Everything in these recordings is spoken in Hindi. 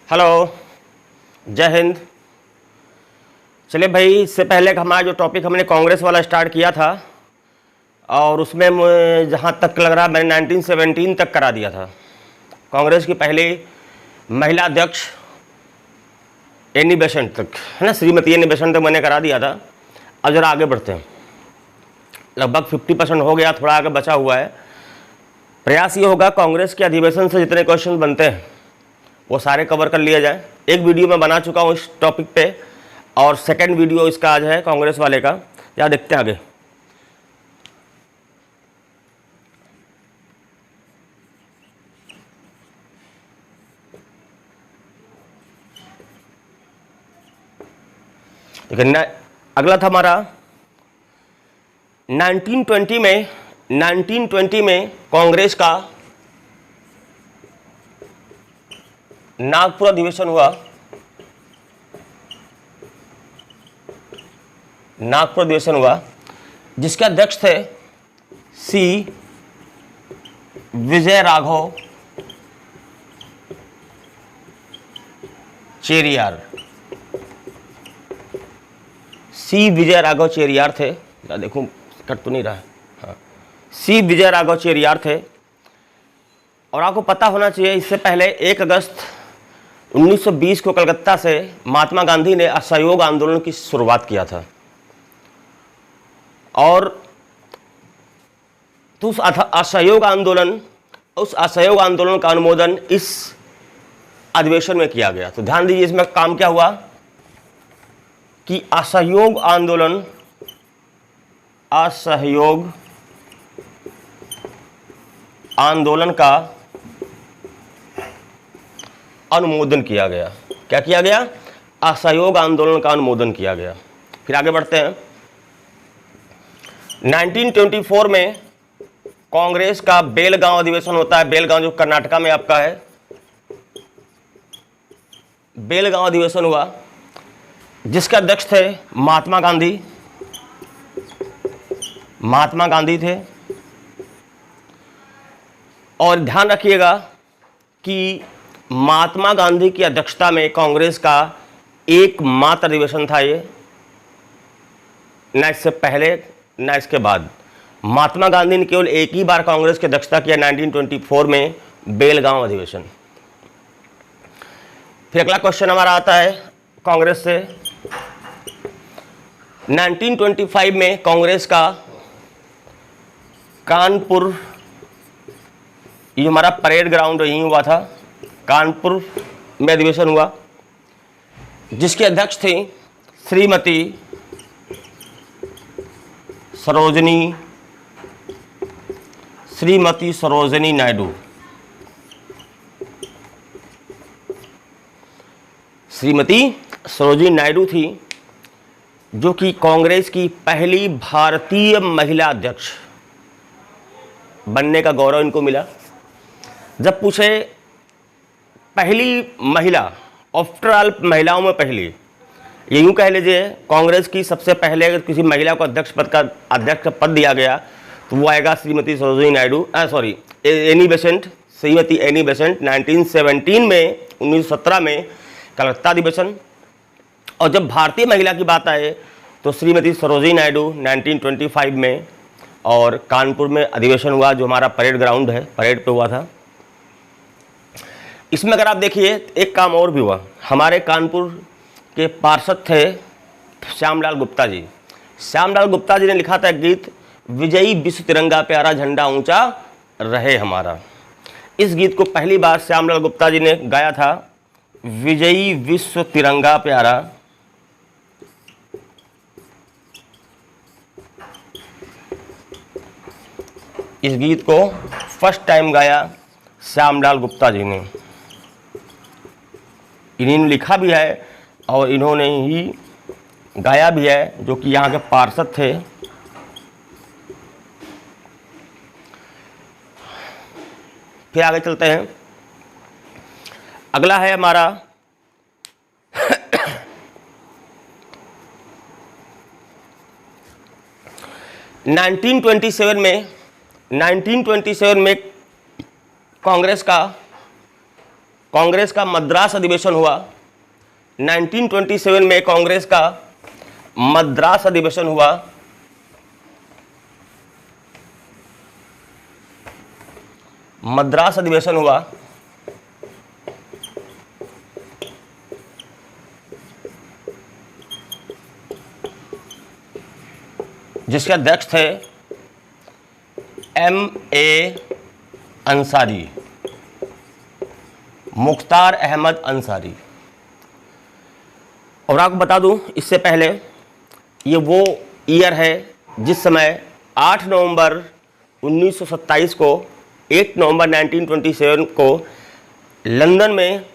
हेलो, जय हिंद। चलिए भाई, इससे पहले हमारा जो टॉपिक हमने कांग्रेस वाला स्टार्ट किया था और उसमें जहाँ तक लग रहा मैंने 1917 तक करा दिया था। कांग्रेस की पहली महिला अध्यक्ष एनी बेसेंट तक, है ना, श्रीमती एनी बेसेंट तक मैंने करा दिया था। अब जरा आगे बढ़ते हैं। लगभग 50% हो गया, थोड़ा आगे बचा हुआ है। प्रयास ये होगा कांग्रेस के अधिवेशन से जितने क्वेश्चन बनते हैं वो सारे कवर कर लिए जाए। एक वीडियो मैं बना चुका हूँ इस टॉपिक पे और सेकंड वीडियो इसका आज है कांग्रेस वाले का। या देखते हैं आगे। लेकिन अगला था हमारा 1920 में कांग्रेस का नागपुर अधिवेशन हुआ। नागपुर अधिवेशन हुआ जिसके अध्यक्ष थे सी विजय राघव चेरियार। सी विजय राघव चेरियार थे। देखूं कट तो नहीं रहा है। हाँ, सी विजय राघव चेरियार थे। और आपको पता होना चाहिए इससे पहले 1 अगस्त 1920 को कलकत्ता से महात्मा गांधी ने असहयोग आंदोलन की शुरुआत किया था। और तो उस असहयोग आंदोलन का अनुमोदन इस अधिवेशन में किया गया। तो ध्यान दीजिए इसमें काम क्या हुआ कि असहयोग आंदोलन का अनुमोदन किया गया। क्या किया गया? असहयोग आंदोलन का अनुमोदन किया गया। फिर आगे बढ़ते हैं। 1924 में कांग्रेस का बेलगांव अधिवेशन होता है। बेलगांव जो कर्नाटका में आपका है, बेलगांव अधिवेशन हुआ जिसके अध्यक्ष थे महात्मा गांधी थे। और ध्यान रखिएगा कि महात्मा गांधी की अध्यक्षता में कांग्रेस का एकमात्र अधिवेशन था ये, न इससे पहले न इसके बाद। महात्मा गांधी ने केवल एक ही बार कांग्रेस की अध्यक्षता किया, 1924 में बेलगांव अधिवेशन। फिर अगला क्वेश्चन हमारा आता है कांग्रेस से। 1925 में कांग्रेस का कानपुर, ये हमारा परेड ग्राउंड यहीं हुआ था, कानपुर में अधिवेशन हुआ जिसके अध्यक्ष थी श्रीमती सरोजिनी नायडू। श्रीमती सरोजिनी नायडू थी जो कि कांग्रेस की पहली भारतीय महिला अध्यक्ष बनने का गौरव इनको मिला। जब पूछे पहली महिला, आफ्टर ऑल महिलाओं में पहली, ये यूँ कह लीजिए कांग्रेस की सबसे पहले अगर किसी महिला को अध्यक्ष पद दिया गया तो वो आएगा श्रीमती सरोजिनी नायडू, श्रीमती एनी बेसेंट 1917 में, 1917 में कलकत्ता अधिवेशन। और जब भारतीय महिला की बात आए तो श्रीमती सरोजिनी नायडू 1925 में और कानपुर में अधिवेशन हुआ जो हमारा परेड ग्राउंड है, परेड पे हुआ था। इसमें अगर आप देखिए एक काम और भी हुआ। हमारे कानपुर के पार्षद थे श्यामलाल गुप्ता जी। श्यामलाल गुप्ता जी ने लिखा था एक गीत, विजयी विश्व तिरंगा प्यारा झंडा ऊंचा रहे हमारा। इस गीत को पहली बार श्यामलाल गुप्ता जी ने गाया था, विजयी विश्व तिरंगा प्यारा इस गीत को फर्स्ट टाइम गाया श्यामलाल गुप्ता जी ने। इन्होंने लिखा भी है और इन्होंने ही गाया भी है, जो कि यहाँ के पार्षद थे। फिर आगे चलते हैं। अगला है हमारा 1927 में कांग्रेस कांग्रेस का मद्रास अधिवेशन हुआ। 1927 में कांग्रेस का मद्रास अधिवेशन हुआ। मद्रास अधिवेशन हुआ जिसके अध्यक्ष थे M.A. अंसारी, मुख्तार अहमद अंसारी। और आपको बता दूं, इससे पहले ये वो ईयर है जिस समय 8 नवंबर 1927 को 8 नवंबर 1927 को लंदन में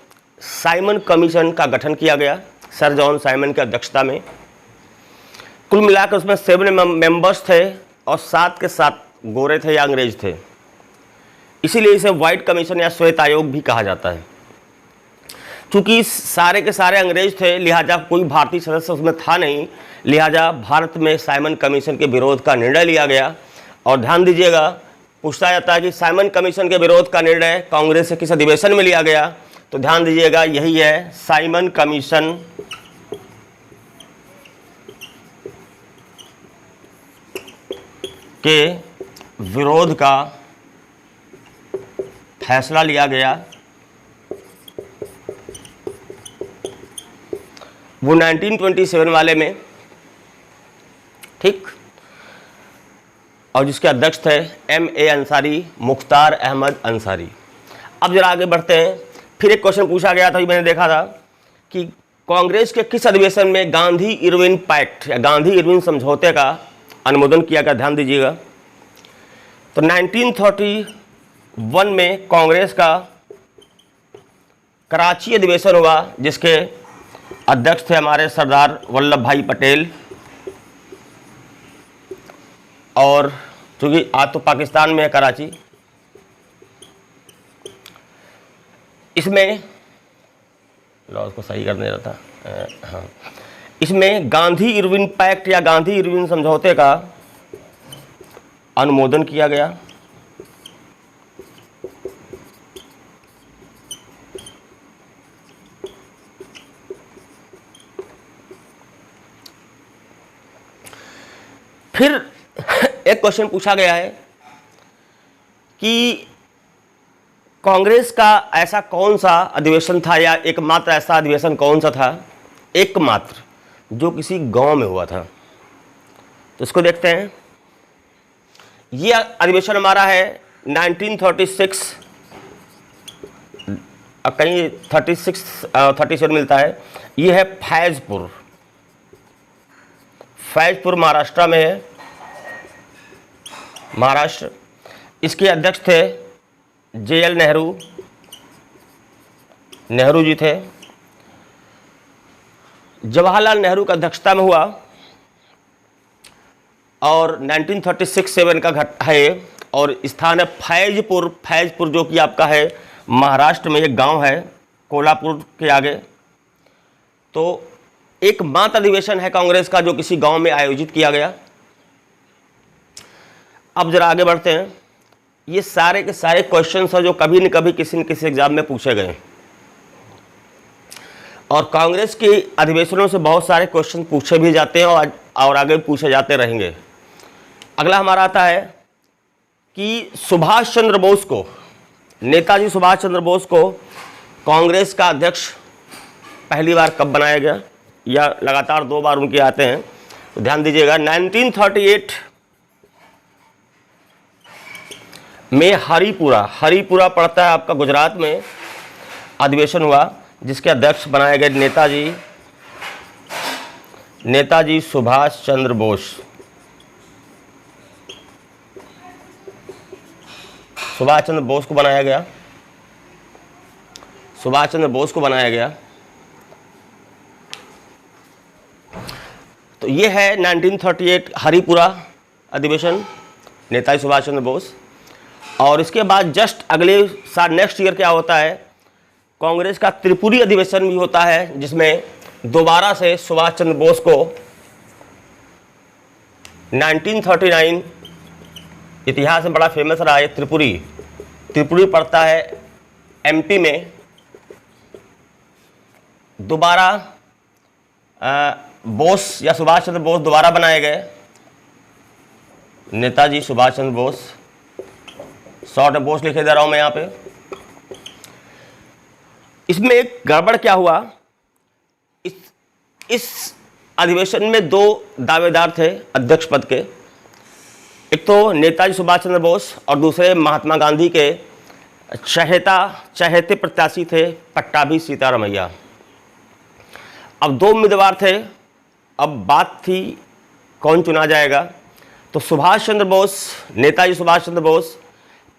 साइमन कमीशन का गठन किया गया, सर जॉन साइमन की अध्यक्षता में। कुल मिलाकर उसमें 7 मेंबर्स थे और 7 के 7 गोरे थे या अंग्रेज थे, इसीलिए इसे व्हाइट कमीशन या श्वेत आयोग भी कहा जाता है। क्योंकि सारे के सारे अंग्रेज थे, लिहाजा कोई भारतीय सदस्य उसमें था नहीं, लिहाजा भारत में साइमन कमीशन के विरोध का निर्णय लिया गया। और ध्यान दीजिएगा, पूछा जाता है कि साइमन कमीशन के विरोध का निर्णय कांग्रेस से किस अधिवेशन में लिया गया, तो ध्यान दीजिएगा यही है, साइमन कमीशन के विरोध का फैसला लिया गया। वो 1927 वाले में, ठीक, और जिसके अध्यक्ष थे M.A. अंसारी, मुख्तार अहमद अंसारी। अब जरा आगे बढ़ते हैं। फिर एक क्वेश्चन पूछा गया था, मैंने देखा था कि कांग्रेस के किस अधिवेशन में गांधी इरविन पैक्ट या गांधी इरविन समझौते का अनुमोदन किया गया। ध्यान दीजिएगा, तो 1931 में कांग्रेस का कराची अधिवेशन हुआ जिसके अध्यक्ष थे हमारे सरदार वल्लभ भाई पटेल। और क्योंकि आज तो पाकिस्तान में है कराची, इसमें लॉज को सही करने रहता, हाँ, इसमें गांधी इरविन पैक्ट या गांधी इरविन समझौते का अनुमोदन किया गया। फिर एक क्वेश्चन पूछा गया है कि कांग्रेस का ऐसा कौन सा अधिवेशन था या एकमात्र ऐसा अधिवेशन कौन सा था, एकमात्र, जो किसी गांव में हुआ था। तो इसको देखते हैं। ये अधिवेशन हमारा है 1936, कहीं 37 मिलता है। ये है फैजपुर, फैजपुर महाराष्ट्र में है, महाराष्ट्र। इसके अध्यक्ष थे JL नेहरू जी थे। जवाहरलाल नेहरू की अध्यक्षता में हुआ और 1936-7 का घट है और स्थान है फैजपुर। फैजपुर जो कि आपका है महाराष्ट्र में, एक गांव है कोल्हापुर के आगे। तो एक मात्र अधिवेशन है कांग्रेस का जो किसी गांव में आयोजित किया गया। अब जरा आगे बढ़ते हैं। ये सारे के सारे क्वेश्चंस हैं जो कभी न कभी किसी न किसी एग्जाम में पूछे गए, और कांग्रेस के अधिवेशनों से बहुत सारे क्वेश्चन पूछे भी जाते हैं और आगे पूछे जाते रहेंगे। अगला हमारा आता है कि सुभाष चंद्र बोस को, नेताजी सुभाष चंद्र बोस को कांग्रेस का अध्यक्ष पहली बार कब बनाया गया, या लगातार 2 बार उनके आते हैं। तो ध्यान दीजिएगा, 1938 में हरिपुरा पड़ता है आपका गुजरात में, अधिवेशन हुआ जिसके अध्यक्ष बनाए गए नेताजी सुभाष चंद्र बोस। सुभाष चंद्र बोस को बनाया गया। तो ये है 1938 हरिपुरा अधिवेशन, नेताजी सुभाष चंद्र बोस। और इसके बाद जस्ट अगले साल नेक्स्ट ईयर क्या होता है, कांग्रेस का त्रिपुरी अधिवेशन भी होता है जिसमें दोबारा से सुभाष चंद्र बोस को 1939, इतिहास में बड़ा फेमस रहा है त्रिपुरी पड़ता है MP में, दोबारा बोस या सुभाष चंद्र बोस दोबारा बनाए गए। नेताजी सुभाष चंद्र बोस, शॉर्ट में बोस लिखे दे रहा हूं मैं यहां पे। इसमें एक गड़बड़ क्या हुआ, इस अधिवेशन में दो दावेदार थे अध्यक्ष पद के, एक तो नेताजी सुभाष चंद्र बोस और दूसरे महात्मा गांधी के चहेते प्रत्याशी थे पट्टाभी सीतारमैया। अब दो उम्मीदवार थे, अब बात थी कौन चुना जाएगा। तो सुभाष चंद्र बोस, नेताजी सुभाष चंद्र बोस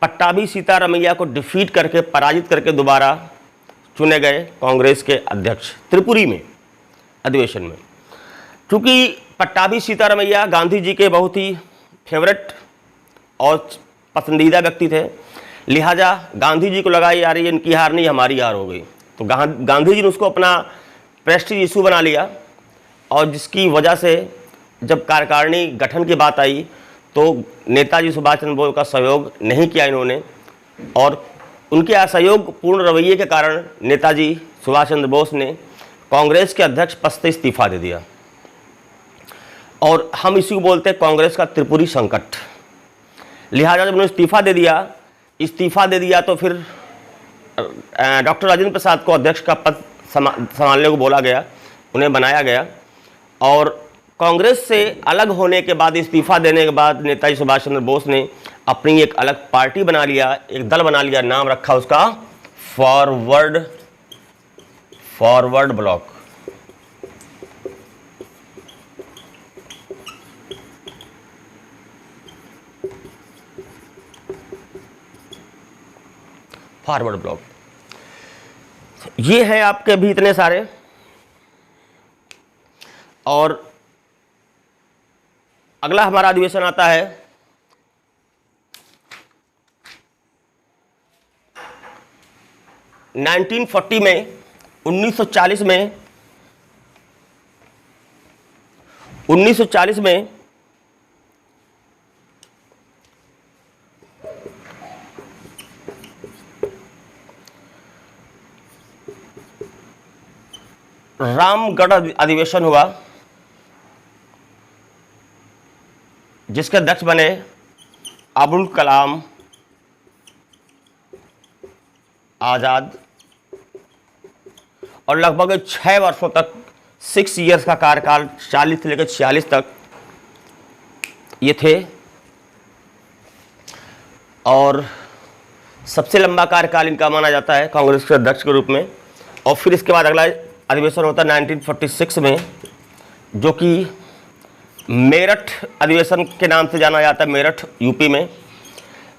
पट्टाभी सीतारमैया को डिफीट करके, पराजित करके दोबारा चुने गए कांग्रेस के अध्यक्ष त्रिपुरी में अधिवेशन में। क्योंकि पट्टाभी सीतारमैया गांधी जी के बहुत ही फेवरेट और पसंदीदा व्यक्ति थे, लिहाजा गांधी जी को लगा यार ये इनकी हार नहीं हमारी हार हो गई। तो गांधी जी ने उसको अपना प्रेस्टीज इशू बना लिया, और जिसकी वजह से जब कार्यकारिणी गठन की बात आई तो नेताजी सुभाष चंद्र बोस का सहयोग नहीं किया इन्होंने, और उनके असहयोग पूर्ण रवैये के कारण नेताजी सुभाष चंद्र बोस ने कांग्रेस के अध्यक्ष पद से इस्तीफा दे दिया। और हम इसी को बोलते हैं कांग्रेस का त्रिपुरी संकट। लिहाजा जब उन्होंने इस्तीफा दे दिया तो फिर डॉक्टर राजेंद्र प्रसाद को अध्यक्ष का पद संभालने को बोला गया, उन्हें बनाया गया। और कांग्रेस से अलग होने के बाद, इस्तीफा देने के बाद नेताजी सुभाष चंद्र बोस ने अपनी एक अलग पार्टी बना लिया, एक दल बना लिया, नाम रखा उसका फॉरवर्ड ब्लॉक। फॉरवर्ड ब्लॉक ये हैं आपके भी इतने सारे। और अगला हमारा अधिवेशन आता है 1940 में, 1940 में रामगढ़ अधिवेशन हुआ, जिसके अध्यक्ष बने अबुल कलाम आज़ाद, और लगभग 6 वर्षों तक, 6 ईयर्स का कार्यकाल, 40 से लेकर 46 तक ये थे। और सबसे लंबा कार्यकाल इनका माना जाता है कांग्रेस के अध्यक्ष के रूप में। और फिर इसके बाद अगला अधिवेशन होता है 1946 में, जो कि मेरठ अधिवेशन के नाम से जाना जाता है, मेरठ यूपी में,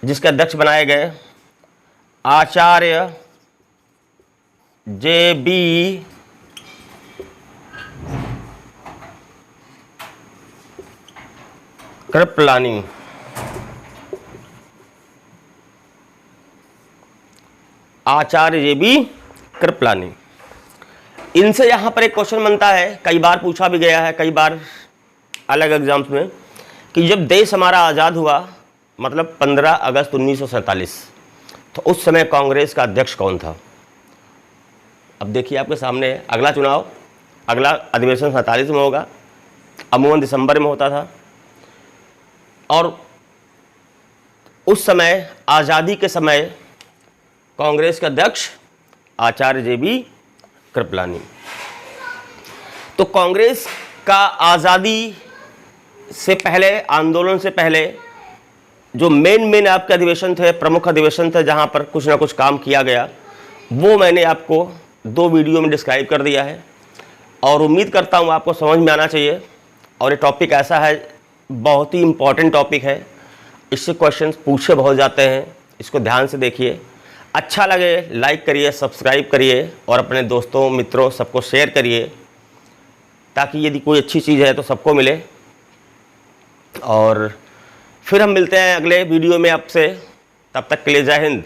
जिसके अध्यक्ष बनाए गए आचार्य जे.बी. कृपलानी। आचार्य जे.बी. कृपलानी। इनसे यहाँ पर एक क्वेश्चन बनता है, कई बार पूछा भी गया है, कई बार अलग एग्जाम्स में, कि जब देश हमारा आज़ाद हुआ, मतलब 15 अगस्त 1947, तो उस समय कांग्रेस का अध्यक्ष कौन था। अब देखिए आपके सामने अगला चुनाव, अगला अधिवेशन 47 में होगा, अमूमन दिसंबर में होता था। और उस समय, आज़ादी के समय, कांग्रेस के अध्यक्ष आचार्य जे.बी. कृपलानी। तो कांग्रेस का आज़ादी से पहले, आंदोलन से पहले जो मेन आपके अधिवेशन थे, प्रमुख अधिवेशन थे, जहां पर कुछ ना कुछ काम किया गया, वो मैंने आपको 2 वीडियो में डिस्क्राइब कर दिया है। और उम्मीद करता हूं आपको समझ में आना चाहिए। और ये टॉपिक ऐसा है, बहुत ही इम्पॉर्टेंट टॉपिक है, इससे क्वेश्चंस पूछे बहुत जाते हैं, इसको ध्यान से देखिए। अच्छा लगे लाइक करिए, सब्सक्राइब करिए, और अपने दोस्तों मित्रों सबको शेयर करिए, ताकि यदि कोई अच्छी चीज़ है तो सबको मिले। और फिर हम मिलते हैं अगले वीडियो में आपसे, तब तक के लिए जय हिंद।